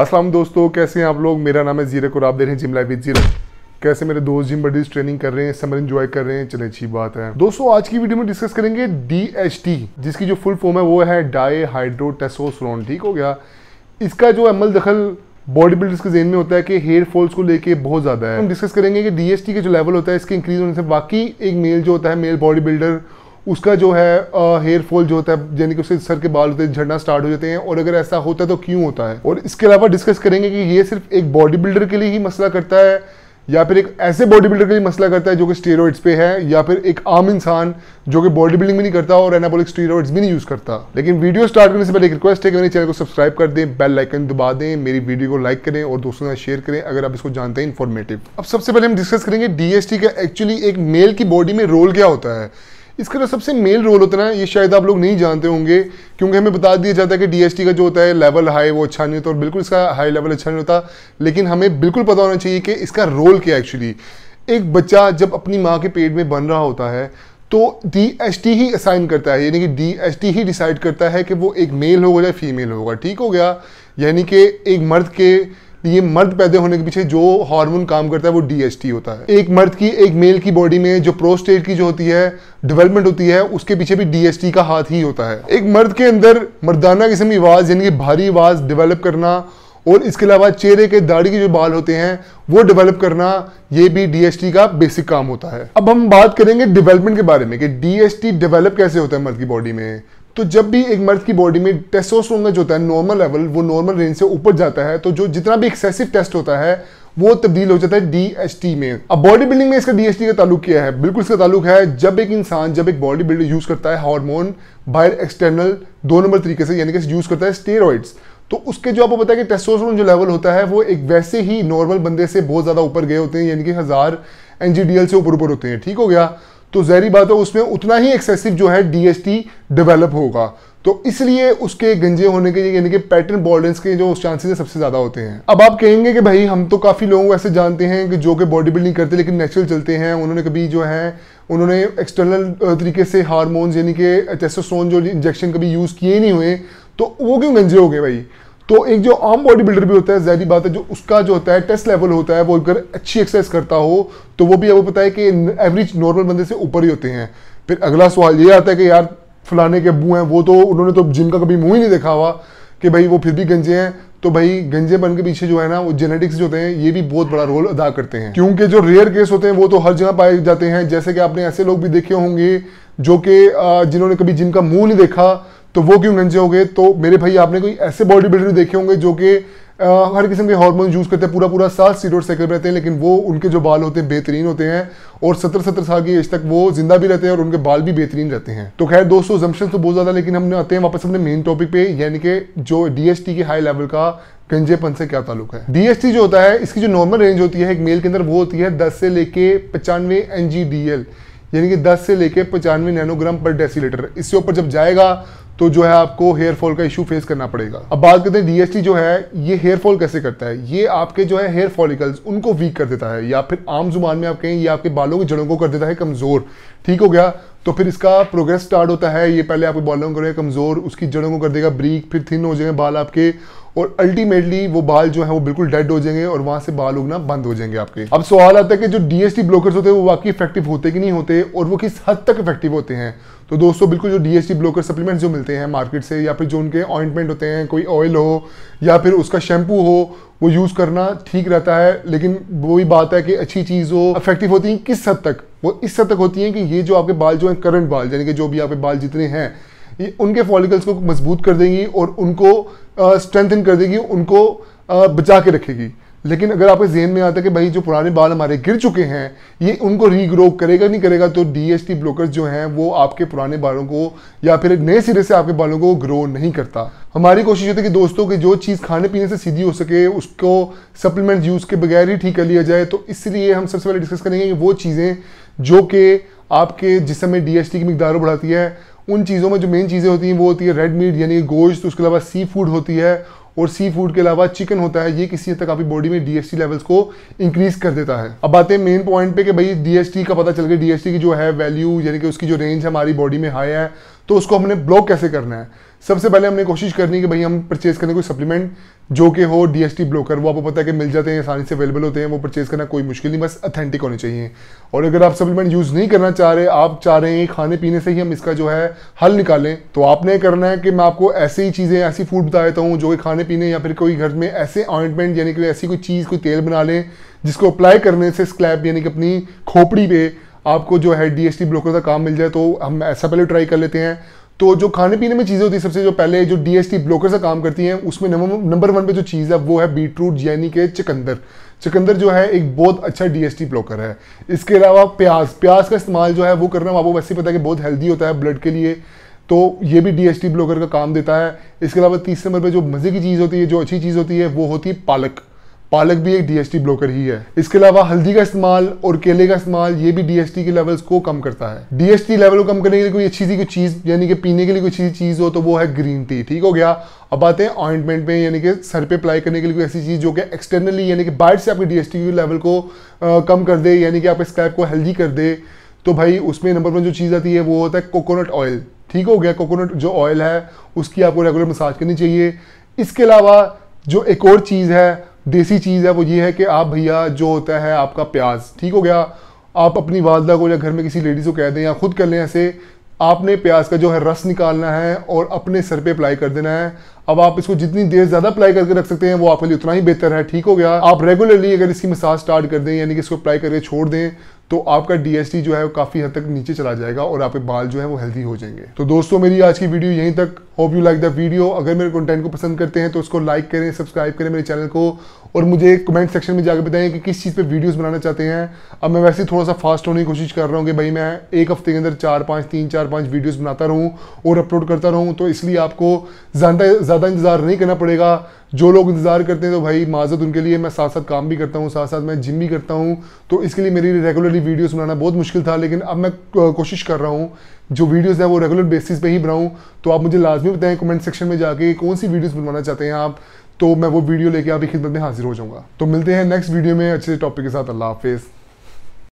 अस्सलाम दोस्तों, कैसे हैं आप लोग। मेरा नाम है जीरक और आप देख रहे हैं जिम लाइफ विद जीरक। कैसे मेरे दोस्त जिम बडीज ट्रेनिंग कर रहे हैं, समर एंजॉय कर रहे हैं, चले अच्छी बात है। दोस्तों आज की वीडियो में डिस्कस करेंगे DHT, जिसकी जो फुल फॉर्म है वो है डाई हाइड्रो टेस्टोस्टेरोन। ठीक हो गया। इसका जो अमल दखल बॉडी बिल्डर्स के जेहन में होता है कि हेयर फॉल्स को लेके बहुत ज्यादा है। हम डिस्कस करेंगे कि DHT के जो लेवल होता है इसके इंक्रीज होने से वाकई एक मेल जो होता है, मेल बॉडी बिल्डर, उसका जो है हेयर फॉल जो होता है, यानी कि उसके सर के बाल होते हैं झड़ना स्टार्ट हो जाते हैं, और अगर ऐसा होता है तो क्यों होता है। और इसके अलावा डिस्कस करेंगे कि ये सिर्फ एक बॉडी बिल्डर के लिए ही मसला करता है या फिर एक ऐसे बॉडी बिल्डर के लिए मसला करता है जो कि स्टेरॉइड्स पे है, या फिर एक आम इंसान जो कि बॉडी बिल्डिंग भी नहीं करता और एनाबॉलिक स्टेरॉइड्स भी नहीं यूज करता। लेकिन वीडियो स्टार्ट करने से पहले एक रिक्वेस्ट है कि मेरे चैनल को सब्सक्राइब कर दें, बेल आइकन दबा दें, मेरी वीडियो को लाइक करें और दोस्तों के साथ शेयर करें अगर आप इसको जानते हैं इन्फॉर्मेटिव। अब सबसे पहले हम डिस्कस करेंगे DHT का एक्चुअली एक मेल की बॉडी में रोल क्या होता है। इसका जो सबसे मेल रोल होता है ना, ये शायद आप लोग नहीं जानते होंगे, क्योंकि हमें बता दिया जाता है कि DHT का जो होता है लेवल हाई वो अच्छा नहीं होता, और बिल्कुल इसका हाई लेवल अच्छा नहीं होता। लेकिन हमें बिल्कुल पता होना चाहिए कि इसका रोल क्या है। एक्चुअली एक बच्चा जब अपनी माँ के पेट में बन रहा होता है तो DHT ही असाइन करता है, यानी कि DHT ही डिसाइड करता है कि वो एक मेल होगा या फीमेल होगा। ठीक हो गया। यानी कि एक मर्द के ये मर्द पैदा होने के पीछे जो हार्मोन काम करता है वो DHT होता है। एक मर्द की, एक मेल की बॉडी में जो प्रोस्टेट की जो होती है डेवलपमेंट होती है, उसके पीछे भी DHT का हाथ ही होता है। एक मर्द के अंदर मर्दाना किस्म की आवाज, यानी कि भारी आवाज डेवलप करना, और इसके अलावा चेहरे के दाढ़ी के जो बाल होते हैं वो डेवलप करना, ये भी DHT का बेसिक काम होता है। अब हम बात करेंगे डेवलपमेंट के बारे में कि DHT डेवलप कैसे होता है मर्द की बॉडी में। तो जब भी एक मर्द की बॉडी में टेस्टोस्टेरोन का जो होता है नॉर्मल लेवल, वो नॉर्मल रेंज से ऊपर जाता है, तो जो जितना भी एक्सेसिव टेस्ट होता है वो तब्दील हो जाता है DHT में। अब बॉडी बिल्डिंग में इसका DHT का ताल्लुक क्या है? बिल्कुल इसका ताल्लुक है जब एक इंसान, जब एक बॉडी बिल्डर यूज करता है हार्मोन बाहर एक्सटर्नल 2 नंबर तरीके से, यानी कि यूज करता है स्टेरॉइड्स, तो उसके जो आपको पता है कि टेस्टोस्टेरोन जो लेवल होता है वो एक वैसे ही नॉर्मल बंदे से बहुत ज्यादा ऊपर गए होते हैं, यानी कि 1000 NGDL से ऊपर होते हैं। ठीक हो गया। तो ज़ाहिर बात है उसमें उतना ही एक्सेसिव जो है DHT डेवलप होगा, तो इसलिए उसके गंजे होने के, यानी कि पैटर्न बॉल्डेंस के जो चांसेस सबसे ज्यादा होते हैं। अब आप कहेंगे कि भाई हम तो काफी लोगों को ऐसे जानते हैं कि जो कि बॉडी बिल्डिंग करते लेकिन नेचुरल चलते हैं, उन्होंने कभी जो है उन्होंने एक्सटर्नल तरीके से हार्मोन्स यानी कि टेस्टोस्टेरोन जो इंजेक्शन कभी यूज किए ही नहीं हुए, तो वो क्यों गंजे हो गए भाई। तो एक जो आम बॉडी बिल्डर भी होता है, ज़ाहिर बात है जो उसका जो होता है टेस्ट लेवल होता है, वो अगर अच्छी एक्सरसाइज करता हो तो वो भी आपको पता है कि एवरेज नॉर्मल बंदे से ऊपर ही होते हैं। फिर अगला सवाल ये आता है कि यार फलाने के अब्बू हैं, वो तो उन्होंने तो जिम का कभी मुंह ही नहीं देखा हुआ कि भाई वो फिर भी गंजे हैं। तो भाई गंजे बन के पीछे जो है ना वो जेनेटिक्स जो होते हैं ये भी बहुत बड़ा रोल अदा करते हैं, क्योंकि जो रेयर केस होते हैं वो तो हर जगह पाए जाते हैं। जैसे कि आपने ऐसे लोग भी देखे होंगे जो कि जिन्होंने कभी जिम का मुंह नहीं देखा, तो वो क्यों गंजे हो गए। तो मेरे भाई आपने कोई ऐसे बॉडी बिल्डर देखे होंगे जो कि हर किस्म के हार्मोन यूज करते हैं, पूरा साल स्टेरॉइड साइकिल रहते हैं, लेकिन वो उनके जो बाल होते हैं बेहतरीन होते हैं, और 70 साल की एज तक वो जिंदा भी रहते हैं और उनके बाल भी बेहतरीन रहते हैं। तो खैर दोस्तों, जम्पशन तो बहुत ज्यादा, लेकिन हम आते हैं वापस अपने मेन टॉपिक पे, यानी कि जो DHT के हाई लेवल का गंजेपन से क्या ताल्लुक है। DHT जो होता है इसकी जो नॉर्मल रेंज होती है एक मेल के अंदर, वो होती है 10 से लेके 95 NGDL, यानी कि 10 से लेके 95 नैनोग्राम पर डेसीलीटर। इससे ऊपर जब जाएगा तो जो है आपको हेयर फॉल का इशू फेस करना पड़ेगा। अब बात करते हैं DHT जो है ये हेयर फॉल कैसे करता है। ये आपके जो है हेयर फॉलिकल्स उनको वीक कर देता है, या फिर आम जुबान में आप कहें ये आपके बालों की जड़ों को कर देता है कमजोर। ठीक हो गया। तो फिर इसका प्रोग्रेस स्टार्ट होता है, ये पहले आपके बालों को करेगा कमजोर, उसकी जड़ों को कर देगा ब्रीक, फिर थिन हो जाएंगे बाल आपके, और अल्टीमेटली वो बाल जो है वो बिल्कुल डेड हो जाएंगे और वहां से बाल उगना बंद हो जाएंगे आपके। अब सवाल आता है कि जो DHT ब्लॉकर्स होते हैं वो वाकई इफेक्टिव होते कि नहीं होते, और वो किस हद तक इफेक्टिव होते हैं। तो दोस्तों बिल्कुल जो DHT ब्लॉकर सप्लीमेंट्स जो मिलते हैं मार्केट से, या फिर जो उनके ऑइंटमेंट होते हैं, कोई ऑयल हो या फिर उसका शैम्पू हो, वो यूज करना ठीक रहता है। लेकिन वही बात है कि अच्छी चीज हो, इफेक्टिव होती है किस हद तक, वो इस हद तक होती है कि ये जो आपके बाल जो है करंट बाल, यानी कि जो भी आपके बाल जितने हैं, ये उनके फॉलिकल्स को मजबूत कर देंगी और उनको स्ट्रेंथन कर देगी, उनको बचा के रखेगी। लेकिन अगर आपके जेहन में आता है कि भाई जो पुराने बाल हमारे गिर चुके हैं ये उनको रीग्रो करेगा नहीं करेगा, तो DHT ब्लॉकर्स जो हैं वो आपके पुराने बालों को या फिर नए सिरे से आपके बालों को ग्रो नहीं करता। हमारी कोशिश होती है कि दोस्तों की जो चीज़ खाने पीने से सीधी हो सके उसको सप्लीमेंट यूज के बगैर ही ठीक कर लिया जाए। तो इसलिए हम सबसे पहले डिस्कस करेंगे कि वो चीज़ें जो कि आपके जिस्म में DHT की मिकदार बढ़ाती है, उन चीज़ों में जो मेन चीज़ें होती हैं वो होती है रेड मीट यानी गोश्त, उसके अलावा सी फूड होती है, और सी फूड के अलावा चिकन होता है। ये किसी हद तक आपकी बॉडी में DHT लेवल्स को इंक्रीज कर देता है। अब आते हैं मेन पॉइंट पे कि भाई DHT का पता चल गया, DHT की जो है वैल्यू यानी कि उसकी जो रेंज हमारी बॉडी में हाई है, तो उसको हमने ब्लॉक कैसे करना है। सबसे पहले हमने कोशिश करनी है कि भाई हम परचेज करें कोई सप्लीमेंट जो कि हो DHT ब्लॉकर। वो आपको पता है कि मिल जाते हैं, आसानी से अवेलेबल होते हैं, वो परचेज करना कोई मुश्किल नहीं, बस अथेंटिक होने चाहिए। और अगर आप सप्लीमेंट यूज़ नहीं करना चाह रहे, आप चाह रहे हैं खाने पीने से ही हम इसका जो है हल निकालें, तो आपने करना है कि मैं आपको ऐसी ही चीज़ें, ऐसी फूड बता देता हूँ जो कि खाने पीने या फिर कोई घर में ऐसे ऑइंटमेंट यानी कि ऐसी कोई चीज़, कोई तेल बना लें जिसको अप्लाई करने से स्कैल्प यानी कि अपनी खोपड़ी पे आपको जो है DHT ब्लॉकर का काम मिल जाए। तो हम ऐसा पहले ट्राई कर लेते हैं। तो जो खाने पीने में चीज़ें होती है, सबसे जो पहले जो DHT ब्लॉकर से काम करती हैं, उसमें नंबर 1 पे जो चीज़ है वो है बीटरूट यानी कि चुकंदर। चुकंदर जो है एक बहुत अच्छा DHT ब्लॉकर है। इसके अलावा प्याज का इस्तेमाल जो है वो करना, आपको वैसे ही पता है कि बहुत हेल्दी होता है ब्लड के लिए, तो ये भी DHT ब्लॉकर का काम देता है। इसके अलावा तीसरे नंबर पर जो मज़े की चीज़ होती है, जो अच्छी चीज़ होती है, वो होती है पालक। पालक भी एक DHT ब्लॉकर ही है। इसके अलावा हल्दी का इस्तेमाल और केले का इस्तेमाल, ये भी DHT के लेवल्स को कम करता है। DHT लेवल को कम करने के लिए कोई अच्छी सी कोई चीज़ यानी कि पीने के लिए कोई अच्छी चीज़ हो तो वो है ग्रीन टी। ठीक हो गया। अब आते हैं ऑइंटमेंट पे, यानी कि सर पे अप्लाई करने के लिए कोई ऐसी चीज़ जो कि एक्सटर्नली यानी कि बाहर से आपके DHT के लेवल को कम कर दे, यानी कि आपके स्कैल्प को हेल्दी कर दे। तो भाई उसमें नंबर 1 जो चीज़ आती है वो होता है कोकोनट ऑयल। ठीक हो गया। कोकोनट जो ऑयल है उसकी आपको रेगुलर मसाज करनी चाहिए। इसके अलावा जो एक और चीज़ है, देसी चीज़ है, वो ये है कि आप भैया जो होता है आपका प्याज, ठीक हो गया, आप अपनी वालदा को या घर में किसी लेडीज़ को कह दें या खुद कर लें ऐसे, आपने प्याज का जो है रस निकालना है और अपने सर पे अप्लाई कर देना है। अब आप इसको जितनी देर ज़्यादा अप्लाई करके रख सकते हैं वो आपके लिए उतना ही बेहतर है। ठीक हो गया। आप रेगुलरली अगर इसकी मसाज स्टार्ट कर दें यानी कि इसको अप्लाई करके छोड़ दें तो आपका DHT जो है वो काफ़ी हद तक नीचे चला जाएगा और आपके बाल जो है वो हेल्दी हो जाएंगे। तो दोस्तों मेरी आज की वीडियो यहीं तक। Hope you like the video. अगर मेरे कंटेंट को पसंद करते हैं तो उसको लाइक करें, सब्सक्राइब करें मेरे चैनल को, और मुझे कमेंट सेक्शन में जाकर बताएं कि किस चीज़ पे वीडियोस बनाना चाहते हैं। अब मैं वैसे थोड़ा सा फास्ट होने की कोशिश कर रहा हूँ कि भाई मैं एक हफ्ते के अंदर 4-5 वीडियोस बनाता रहूँ और अपलोड करता रहूँ, तो इसलिए आपको ज़्यादा इंतज़ार नहीं करना पड़ेगा। जो लोग इंतज़ार करते हैं तो भाई माजत उनके लिए। मैं साथ साथ काम भी करता हूँ, साथ साथ मैं जिम भी करता हूँ, तो इसके लिए मेरी रेगुलरली वीडियोस बनाना बहुत मुश्किल था, लेकिन अब मैं कोशिश कर रहा हूँ जो वीडियोस है वो रेगुलर बेसिस पे ही बनाऊँ। तो आप मुझे लाजमी बताएं कमेंट सेक्शन में जाके कौन सी वीडियोस बनवाना चाहते हैं आप, तो मैं वो वीडियो लेके आपकी खिदमत में हाजिर हो जाऊँगा। तो मिलते हैं नेक्स्ट वीडियो में अच्छे टॉपिक के साथ। अल्लाह हाफिज़।